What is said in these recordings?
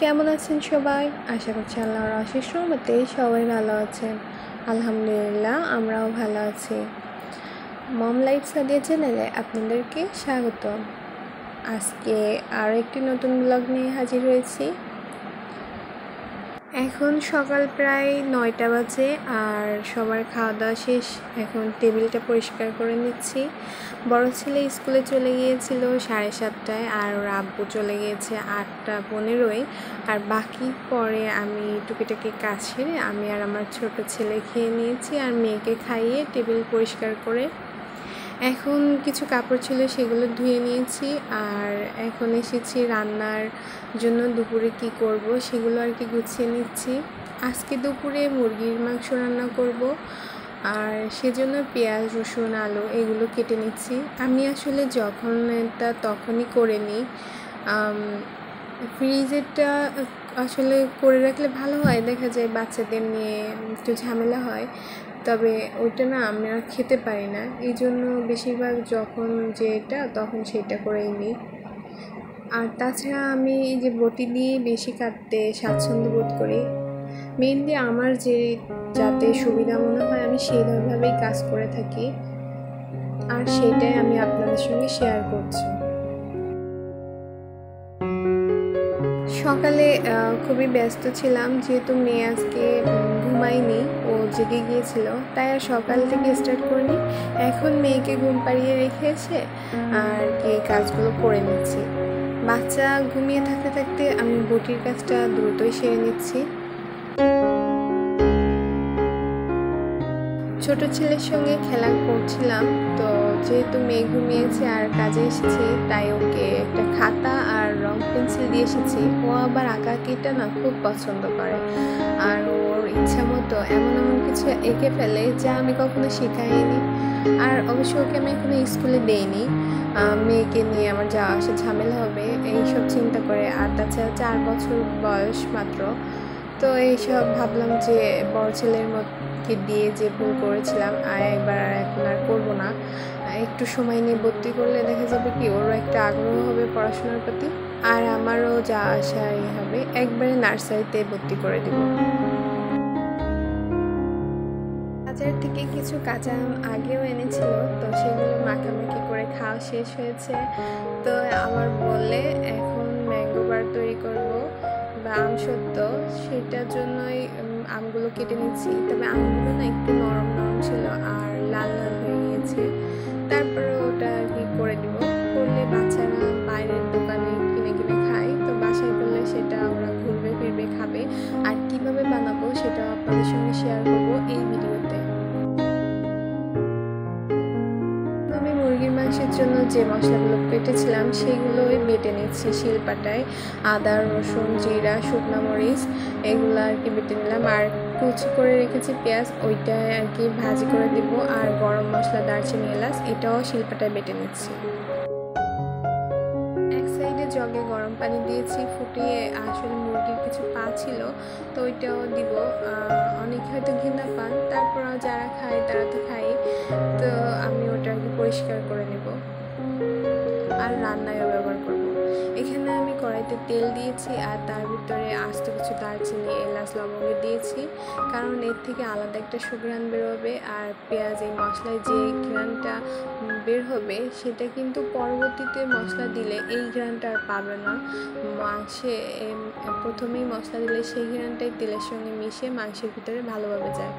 কেমন আছেন সবাই? আশা করছি আল্লাহর অশেষ রহমতে সবাই ভালো আছেন। আলহামদুলিল্লাহ আমরাও ভালো আছি। মম লাইফ সাদিয়া চ্যানেলে আপনাদেরকে স্বাগতম। আজকে আরও একটি নতুন ব্লগ নিয়ে হাজির হয়েছি। এখন সকাল প্রায় 9টা বাজে আর সবার খাওয়া দাওয়া শেষ। এখন টেবিলটা পরিষ্কার করে নিচ্ছি। বড় ছেলে স্কুলে চলে গিয়েছিল 7:30টায় আর ওর আব্বু চলে গিয়েছে 8:15-য়। আর বাকি পরে আমি টুকিটাকি কাজ সেরে আমি আর আমার ছোট ছেলে খেয়ে নিয়েছি আর মেয়েকে খাইয়ে টেবিল পরিষ্কার করে এখন কিছু কাপড় ছিল সেগুলো ধুয়ে নিয়েছি। আর এখন এসেছি রান্নার জন্য দুপুরে কি করব সেগুলো আর কি গুছিয়ে নিচ্ছি। আজকে দুপুরে মুরগির মাংস রান্না করব আর সেজন্য পেঁয়াজ রসুন আলু এগুলো কেটে নিচ্ছি। আমি আসলে যখন এটা তখনই করে নিই। ফ্রিজেরটা আসলে করে রাখলে ভালো হয়, দেখা যায় বাচ্চাদের নিয়ে একটু ঝামেলা হয়, তবে ওইটা না আমরা খেতে পারি না, এই জন্য বেশিরভাগ যখন যেটা তখন সেটা করেই নিই। আর তাছাড়া আমি এই যে বটি দিয়ে বেশি কাটতে স্বাচ্ছন্দ্য বোধ করি। মেইনলি আমার যাতে সুবিধা মনে হয় আমি সেইভাবেই কাজ করে থাকি আর সেটাই আমি আপনাদের সঙ্গে শেয়ার করছি। সকালে খুবই ব্যস্ত ছিলাম, যেহেতু মেয়ে আজকে ঘুমায়নি, ও জেগে গিয়েছিল, তাই আর সকাল থেকে স্টার্ট করিনি। এখন মেয়েকে ঘুম পাড়িয়ে রেখে এসে আর কি কাজগুলো করে নিচ্ছি। বাচ্চা ঘুমিয়ে থাকতে থাকতে আমি বটির কাজটা দ্রুতই সেরে নিচ্ছি। ছোট ছেলের সঙ্গে খেলা করছিলাম, তো যেহেতু মেয়ে ঘুমিয়েছে আর কাজে এসেছি তাই ওকে একটা খাতা আর রং পেন্সিল দিয়ে এসেছি। ও আবার আঁকাআঁকিটা না খুব পছন্দ করে আর ওর ইচ্ছা মতো এমন এমন কিছু এঁকে ফেলে যা আমি কখনো শেখাইনি। আর অবশ্য ওকে আমি এখনো স্কুলে দেইনি, মেয়েকে নিয়ে আমার যাওয়া আসা ঝামেলা হবে এইসব চিন্তা করে। আর তাছাড়া 4 বছর বয়স মাত্র, তো এইসব ভাবলাম যে বড় ছেলের মতকে দিয়ে যে ভুল করেছিলাম এখন আর করবো না। একটু সময় নিয়ে ভর্তি করলে দেখা যাবে কি ওরও একটা আগ্রহ হবে পড়াশোনার প্রতি আর আমারও যাওয়া আসাই হবে। একবারে নার্সারিতে ভর্তি করে দেব। বাজার থেকে কিছু কাঁচা আম আগেও এনেছিল, তো সেগুলো মাখামাখি করে খাওয়া শেষ হয়েছে। তো আবার বললে এখন ম্যাঙ্গো বার তৈরি করব বা আম সত্য, সেটার জন্যই আমগুলো কেটে নিচ্ছি। তবে আমগুলো না একটু নরম নরম ছিল আর লাল লাল হয়ে গিয়েছে। তারপরে ওটা আর কি করে দিব, করলে বাচ্চারা বাইরের দোকানে কিনে কিনে খায়, তো বাসায় করলে সেটা ওরা ঘুরবে ফিরবে খাবে। আর কিভাবে বানাবো সেটা আপনাদের সঙ্গে শেয়ার করব এই ভিডিওতে। আমি মুরগির মাংসের জন্য যে মশলাগুলো কেটেছিলাম সেগুলোই বেটে নিচ্ছি শিলপাটায়। আদা রসুন জিরা শুকনো মরিচ এগুলো আর কি বেটে নিলাম। আর কুচি করে রেখেছি পেঁয়াজ, ওইটায় আর কি ভাজি করে দিব। আর গরম মশলা দারচিনি এলাচ এটাও শিলপাটায় বেটে নিচ্ছি। এক সাইডে জগে গরম পানি দিয়েছি ফুটিয়ে, আসলে মুরগির কিছু পা ছিল তো ওইটাও দিব। অনেকে হয়তো ঘৃণা পান, তারপর যারা খায় তারা তো খায়, তো আমি ওটা আর কি পরিষ্কার করে নেব আর রান্নায়ও ব্যবহার করব। এখানে আমি কড়াইতে তেল দিয়েছি আর তার ভিতরে আস্ত কিছু দারচিনি এলাচ লবঙ্গ দিয়েছি, কারণ এর থেকে আলাদা একটা সুঘ্রাণ বেরোবে। আর পেঁয়াজ এই মশলায় যে ঘ্রাণটা বের হবে সেটা কিন্তু পরবর্তীতে মশলা দিলে এই ঘ্রাণটা আর পাবে না। মাংসে প্রথমেই মশলা দিলে সেই ঘ্রাণটাই তেলের সঙ্গে মিশে মাংসের ভিতরে ভালোভাবে যায়।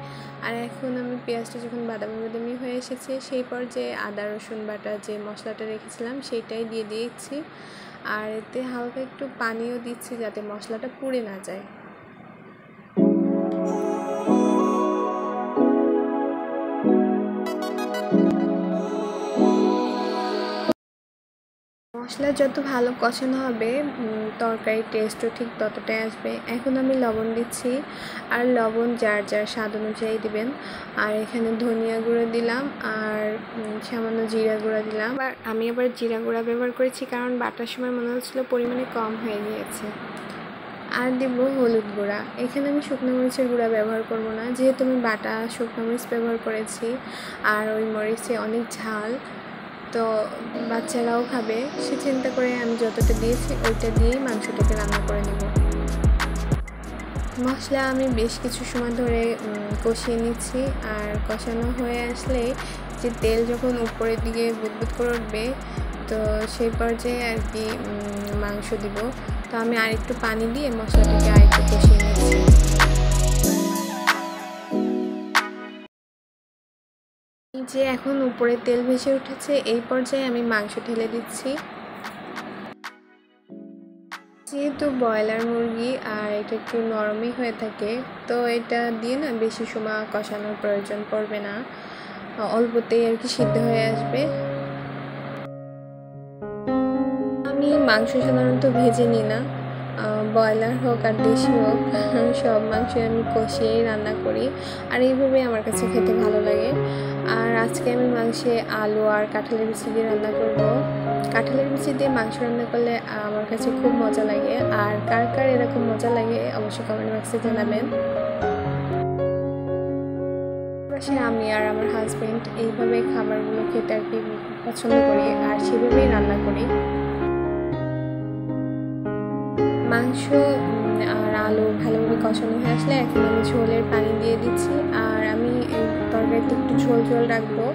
আর এখন আমি পেঁয়াজটা যখন বাদামি বাদামি হয়ে এসেছে সেই পর্যায়ে আদা রসুন বাটা যে মশলাটা রেখেছিলাম সেইটাই দিয়ে দিয়েছি। আর এতে হালকা একটু পানিও দিচ্ছি যাতে মশলাটা পুড়ে না যায়। মশলা যত ভালো কষানো হবে তরকারির টেস্টও ঠিক ততটাই আসবে। এখন আমি লবণ দিচ্ছি, আর লবণ যার যার স্বাদ অনুযায়ী দিবেন। আর এখানে ধনিয়া গুঁড়ো দিলাম আর সামান্য জিরা গুঁড়া দিলাম। আর আমি আবার জিরা গুঁড়া ব্যবহার করেছি কারণ বাটার সময় মনে হচ্ছিলো পরিমাণে কম হয়ে গিয়েছে। আর দেব হলুদ গুঁড়া। এখানে আমি শুকনো মরিচের গুঁড়া ব্যবহার করব না, যেহেতু আমি বাটা শুকনো মরিচ ব্যবহার করেছি আর ওই মরিচে অনেক ঝাল, তো বাচ্চারাও খাবে, সে চিন্তা করে আমি যতটা দিয়েছি ওইটা দিয়েই মাংসটাকে রান্না করে নেব। মশলা আমি বেশ কিছু সময় ধরে কষিয়ে নিচ্ছি, আর কষানো হয়ে আসলে যে তেল যখন উপরের দিকে বুদবুদ করে উঠবে, তো সেই পর্যায়ে আর কি মাংস দিব। তো আমি আরেকটু পানি দিয়ে মশলাটাকে আরেকটু কষিয়ে নিচ্ছি। যে এখন উপরে তেল ভেসে উঠেছে, এই পর্যায়ে আমি মাংস ঢেলে দিচ্ছি। যেহেতু ব্রয়লার মুরগি আর এটা একটু নরমই হয়ে থাকে, তো এটা দিয়ে না বেশি সময় কষানোর প্রয়োজন পড়বে না, অল্পতেই আর কি সিদ্ধ হয়ে আসবে। আমি মাংস সাধারণত ভেজে নিই না, ব্রয়লার হোক আর দেশি হোক সব মাংস আমি কষিয়েই রান্না করি, আর এইভাবেই আমার কাছে খেতে ভালো লাগে। আর আজকে আমি মাংসে আলু আর কাঁঠালের বিচি দিয়ে রান্না করব। কাঁঠালের বিচি দিয়ে মাংস রান্না করলে আমার কাছে খুব মজা লাগে, আর কার কার এরকম মজা লাগে অবশ্যই কমেন্ট বক্সে জানাবেন। আমি আর আমার হাজব্যান্ড এইভাবে খাবারগুলো খেতে আর কি পছন্দ করি, আর সেভাবেই রান্না করি। মাংস আর আলু ভালোভাবে কষানো হয়ে আসলে এখন আমি ঝোলের পানি দিয়ে দিচ্ছি, আর আমি এই তরকারিতে একটু ঝোল ঝোল রাখবো,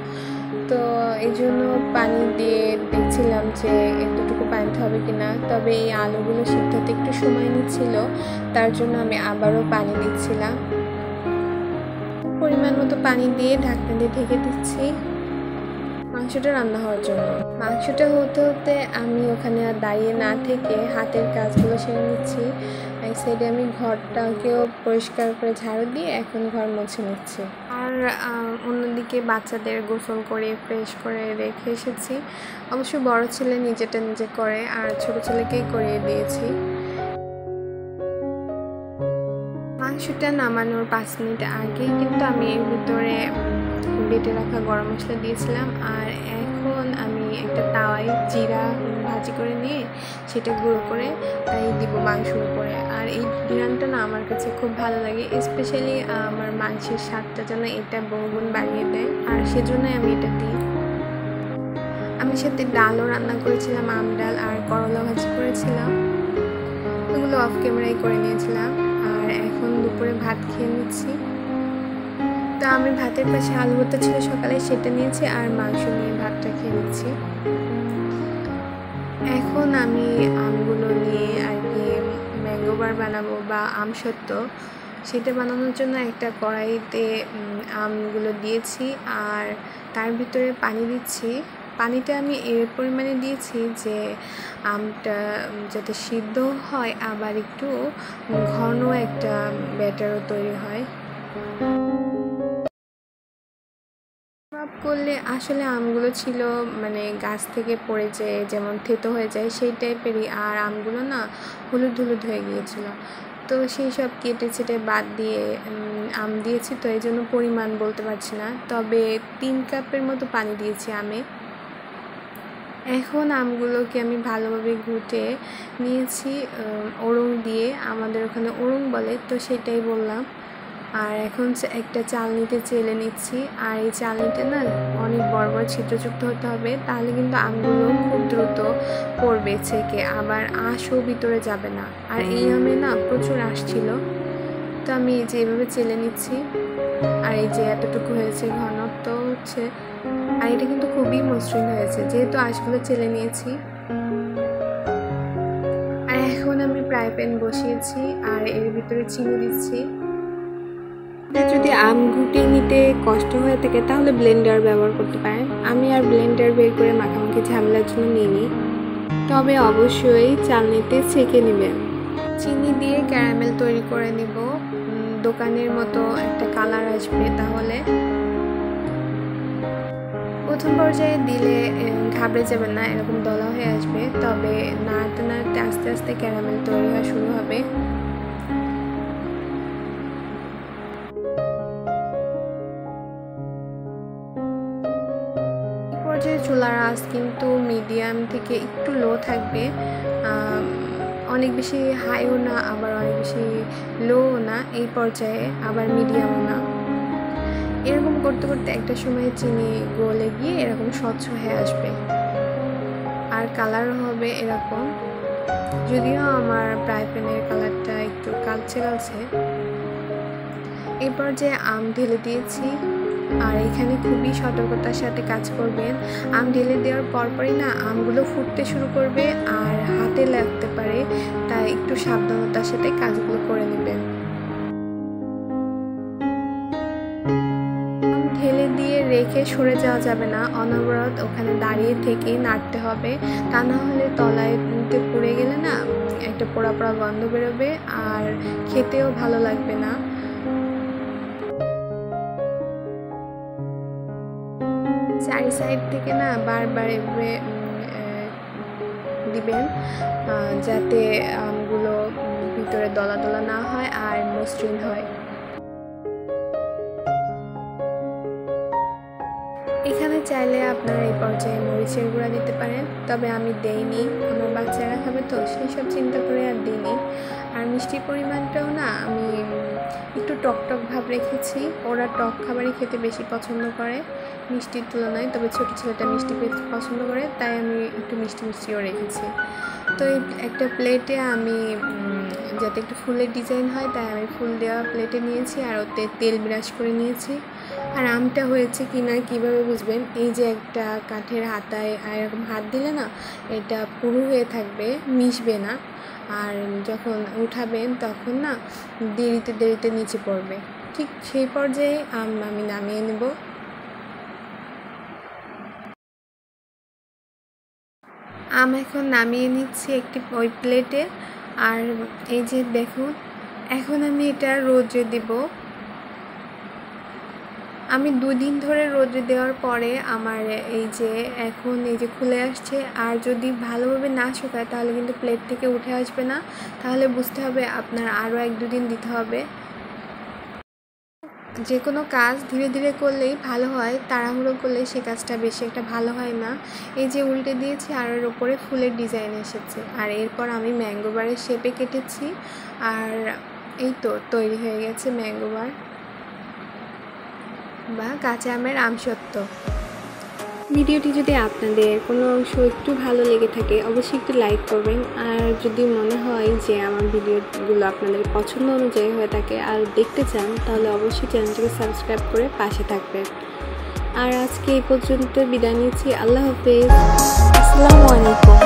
তো এই জন্য পানি দিয়ে দেখছিলাম যে এতটুকু পানি হবে কিনা। তবে এই আলুগুলো সিদ্ধ হতে একটু সময় নিচ্ছিল, তার জন্য আমি আবারও পানি দিচ্ছিলাম। পরিমাণ মতো পানি দিয়ে ঢাকনা দিয়ে ঢেকে দিচ্ছি মাংসটা রান্না হওয়ার জন্য। মাংসটা হতে হতে আমি ওখানে আর দাঁড়িয়ে না থেকে হাতের কাজগুলো সেরে নিচ্ছি। এক সাইডে আমি ঘরটাকেও পরিষ্কার করে ঝাড়ু দিয়ে এখন ঘর মুছে নিচ্ছি, আর অন্যদিকে বাচ্চাদের গোসল করে ফ্রেশ করে রেখে এসেছি। অবশ্য বড় ছেলে নিজেটা নিজে করে, আর ছোট ছেলেকেই করিয়ে দিয়েছি। মাংসটা নামানোর 5 মিনিট আগেই কিন্তু আমি এর ভিতরে বেটে রাখা গরম মশলা দিয়েছিলাম, আর এখন আমি একটা তাওয়ায় জিরা ভাজি করে নিয়ে সেটা গুঁড়ো করে তাই দিব মাংসের উপরে। আর এই ঘ্রাণটা না আমার কাছে খুব ভালো লাগে, স্পেশালি আমার মাংসের স্বাদটা যেন এটা বহুগুণ বাড়িয়ে দেয়, আর সেজন্যই আমি এটা দিই। আমি সাথে ডালও রান্না করেছিলাম, আম ডাল আর করলা ভাজি করেছিলাম, ওগুলো অফ ক্যামেরায় করে নিয়েছিলাম। আর এখন দুপুরে ভাত খেয়ে নিচ্ছি। তো আমি ভাতের পাশে আলু ভর্তা ছিল সকালে, সেটা নিয়েছি, আর মাংস নিয়ে ভাতটা খেয়ে নিচ্ছি। এখন আমি আমগুলো নিয়ে আর কি ম্যাঙ্গো বার বানাবো বা আমসত্ত্ব, সেটা বানানোর জন্য একটা কড়াইতে আমগুলো দিয়েছি, আর তার ভিতরে পানি দিচ্ছি। পানিটা আমি এর পরিমাণে দিয়েছি যে আমটা যাতে সিদ্ধ হয়, আবার একটু ঘন একটা ব্যাটারও তৈরি হয়। করলে আসলে আমগুলো ছিল মানে গাছ থেকে পড়ে যায়, যেমন থেতো হয়ে যায় সেই টাইপেরই, আর আমগুলো না হলুদ হলুদ হয়ে গিয়েছিল। তো সেই সব কেটে ছেটে বাদ দিয়ে আম দিয়েছি, তো এই জন্য পরিমাণ বলতে পারছি না, তবে 3 কাপের মতো পানি দিয়েছি আমে। এখন আমগুলোকে আমি ভালোভাবে ঘুটে নিয়েছি ওড়ং দিয়ে, আমাদের ওখানে ওড়ং বলে, তো সেটাই বললাম। আর এখন একটা চালনিতে চেলে নিচ্ছি, আর এই চালনিতে না অনেক বড় বড় ছিদ্রযুক্ত হতে হবে, তাহলে কিন্তু আমগুলো খুব দ্রুত পড়বে ছেঁকে, আবার আঁশও ভিতরে যাবে না। আর এই আমে না প্রচুর আঁশ ছিল, তো আমি এই যে এভাবে চেলে নিচ্ছি, আর এই যে এতটুকু হয়েছে ঘনত্ব হচ্ছে, আর এটা কিন্তু খুবই মসৃণ হয়েছে যেহেতু আঁশগুলো চেলে নিয়েছি। আর এখন আমি ফ্রাই প্যান বসিয়েছি, আর এর ভিতরে চিনি দিচ্ছি। যদি আম ঘুটিয়ে নিতে কষ্ট হয়ে থাকে তাহলে ব্লেন্ডার ব্যবহার করতে পারেন, আমি আর ব্লেন্ডার বের করে মাখামাখি ঝামেলার জন্য নিইনি, তবে অবশ্যই চালনিতে ছেঁকে নেবেন। চিনি দিয়ে ক্যারামেল তৈরি করে নিব, দোকানের মতো একটা কালার আসবে। তাহলে প্রথম পর্যায়ে দিলে ঘাবড়ে যাবে না, এরকম দলা হয়ে আসবে, তবে নাড়তে নাড়তে আস্তে আস্তে ক্যারামেল তৈরি হওয়া শুরু হবে। চুলার আঁচ কিন্তু মিডিয়াম থেকে একটু লো থাকবে, অনেক বেশি হাইও না আবার অনেক বেশি লোও না, এই পর্যায়ে আবার মিডিয়ামও না। এরকম করতে করতে একটা সময় চিনি গলে গিয়ে এরকম স্বচ্ছ হয়ে আসবে, আর কালারও হবে এরকম। যদিও আমার ফ্রাই প্যানের কালারটা একটু কালচে কালচে। এরপর যে আম ঢেলে দিয়েছি, আর এখানে খুবই সতর্কতার সাথে কাজ করবেন। আম ঢেলে দেওয়ার পরপরই না আমগুলো ফুটতে শুরু করবে আর হাতে লাগতে পারে, তাই একটু সাবধানতার সাথে কাজগুলো করে নেবেন। ঢেলে দিয়ে রেখে সরে যাওয়া যাবে না, অনবরত ওখানে দাঁড়িয়ে থেকে নাড়তে হবে, তা না হলে তলায় পুড়ে গেলে না একটা পোড়া পোড়া গন্ধ বেরোবে আর খেতেও ভালো লাগবে না। চারি সাইড থেকে না বারবার এভাবে দিবেন, যাতে আমগুলো ভিতরে দলা দলা না হয় আর মসৃণ হয়। এখানে চাইলে আপনারা এই পর্যায়ে মরিচের গুঁড়া দিতে পারেন, তবে আমি দেইনি, আমার বাচ্চারা খাবে তো সেই সব চিন্তা করে আর দিইনি। আর মিষ্টির পরিমাণটাও না আমি একটু টক টক ভাব রেখেছি, ওরা টক খাবারই খেতে বেশি পছন্দ করে মিষ্টির তুলনায়, তবে ছোটো ছেলেটা মিষ্টি খেতে পছন্দ করে, তাই আমি একটু মিষ্টি মিষ্টিও রেখেছি। তো এই একটা প্লেটে আমি যাতে একটু ফুলের ডিজাইন হয় তাই আমি ফুল দেওয়া প্লেটে নিয়েছি, আর ওতে তেল ব্রাশ করে নিয়েছি। আর আমটা হয়েছে কি না কীভাবে বুঝবেন, এই যে একটা কাঠের হাতায় এরকম হাত দিলে না এটা পুরু হয়ে থাকবে, মিশবে না, আর যখন উঠাবেন তখন না দেরিতে দেরিতে নিচে পড়বে। ঠিক সেই পর্যায়ে আমি নামিয়ে নেব। আম এখন নামিয়ে নিচ্ছি একটি ওই প্লেটে। আর এই যে দেখুন, এখন আমি এটা রোদে দেব। আমি 2 দিন ধরে রোদে দেওয়ার পরে আমার এই যে এখন এই যে খুলে আসছে, আর যদি ভালোভাবে না শুকায় তাহলে কিন্তু প্লেট থেকে উঠে আসবে না, তাহলে বুঝতে হবে আপনার আরও 1-2 দিন দিতে হবে। যে কোনো কাজ ধীরে ধীরে করলেই ভালো হয়, তাড়াহুড়ো করলে সে কাজটা বেশি একটা ভালো হয় না। এই যে উল্টে দিয়েছি আর এর ওপরে ফুলের ডিজাইন এসেছে, আর এরপর আমি ম্যাঙ্গো বারের শেপে কেটেছি, আর এই তো তৈরি হয়ে গেছে ম্যাঙ্গো বার বা কাঁচা আমের আমসত্ত্ব। ভিডিওটি যদি আপনাদের কোনো অংশ একটু ভালো লেগে থাকে অবশ্যই একটু লাইক করবেন, আর যদি মনে হয় যে আমার ভিডিওগুলো আপনাদের পছন্দ অনুযায়ী হয়ে থাকে আর দেখতে চান তাহলে অবশ্যই চ্যানেলটিকে সাবস্ক্রাইব করে পাশে থাকবেন। আর আজকে এই পর্যন্ত বিদায় নিচ্ছি। আল্লাহ হাফেজ, আসসালামু আলাইকুম।